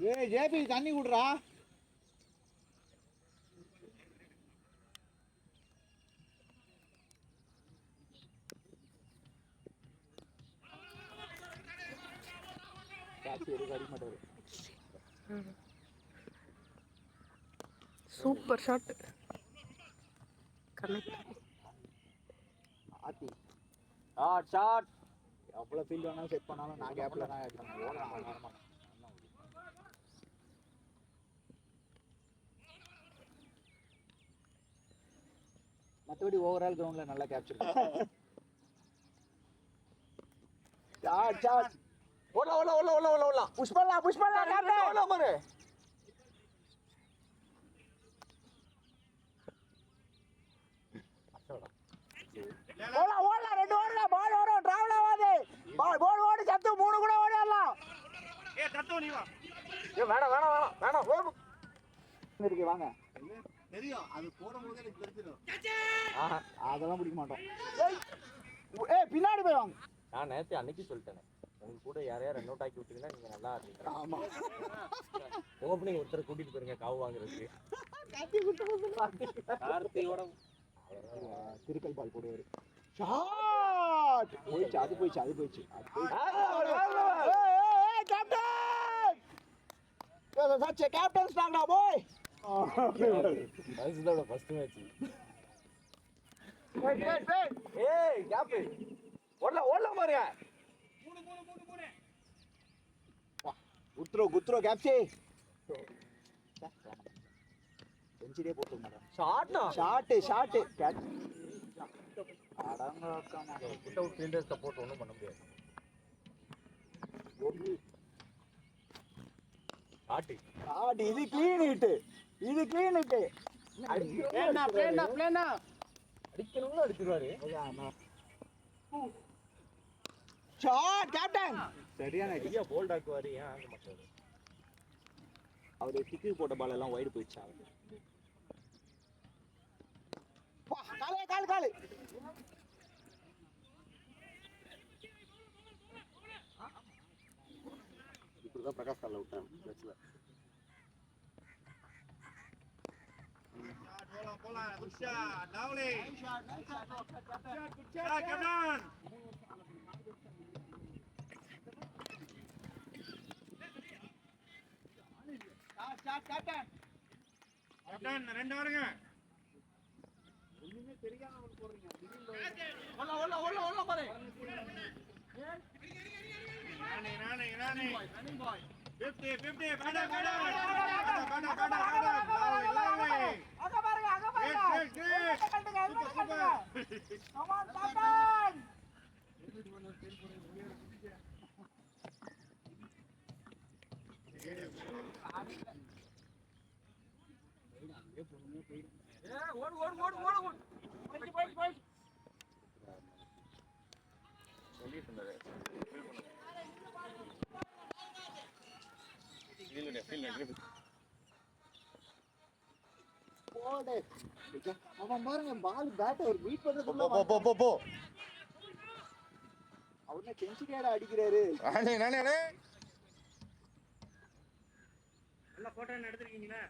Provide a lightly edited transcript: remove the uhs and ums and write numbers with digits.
ஏய் ஜேபி தண்ணி குடுறா. Super shot. கனெக்ட். ஆத்தி ஷாட் ஷாட். அவ்வளோ ஃபீல்ட் வேணாலும் செட் பண்ணாலும் நான் கேப்ல தான் ஓடலாம். மற்றபடி ஓவரால் கிரவுண்ட்ல நல்லா கேப்சர். Shot shot. ஓடலாம் ஓடலாம் ஓடலாம் ஓடலாம் ஓடலாம். புஷ் பண்ணலாம் கேப்டன். ஓடலாம் பாரு. ஓடலாம் 2 ஓடலாம். பால் வரும், டிராவல் ஆகாது. பால் ஓடி சத்து 3 கூட ஓடிடலாம். சத்து நீ வா. வேணாம் ஓடு. இருக்கு வாங்க. தெரியும் அது போடும்போது எனக்கு தெரிஞ்சிடும். அதெல்லாம் பிடிக்க மாட்டோம். ஏய் பின்னாடி போய் வாங்க. நான் நேத்து அன்னைக்கு சொல்லிட்டேன், உங்க கூட யாரையா ரன் அவுட் ஆக்கி விட்டீங்கன்னா நீங்க நல்லா ஆடுறீங்க. ஆமா ஓப்பனிங் ஒருத்தர் கூட்டிட்டு போறீங்க காவு வாங்குறதுக்கு. கார்த்தியோட திருக்கல் பால் போடுவாரு. ஷாட் போயிடுச்சு. அது போயிடுச்சு. கேப்டன் சச் கேப்டன் ஸ்டாங்கடா பாய். அதுதான் ஃபர்ஸ்ட் மேட்ச். ஏய் கேப் ஓடலாம் பாருங்க. குத்ரோ கேப்சி செஞ்சுரியே போட்டு மாட்டேன். ஷாட் கேட்ச் அடங்க காமா. வித்தவுட் ஃபீல்டர் சப்போர்ட் ஒன்றும் பண்ண முடியாது. ஷாட் இது க்ளீன் ஹிட். பிளேனா அடிக்கணும்னு அடிச்சிருவாரு. ஷாட் கேப்டன் சரியான ஐடியா. போல்ட் ஆக்குவாரு, ஏன் ஆக மாட்டாரு? அவரு டிக்கி போட்ட பால் எல்லாம் வைடு போயிடுச்சா. காலு இப்படிதான் பிரகாஷ் கால விட்டான் மேட்ச்ல. போலாம் குஷா டாவலே கேப்டன். கேப்டன் 2 வருங்க. ஒண்ணுமே தெரியாம போறீங்க. ஓடலாம் பாரு. நானே 50 பேடா அங்க பாருங்க. சூப்பர். Come on captain. ஓடு. போய். சொல்லிட்டு இருந்தாரு. அவன் பாருங்க பால் பேட் ஒரு மீட் பண்றதுக்குள்ள அவனே செஞ்சுரியாடா அடிக்கிறாரு. நல்லா போட்டோ எடுத்துருக்கீங்களா?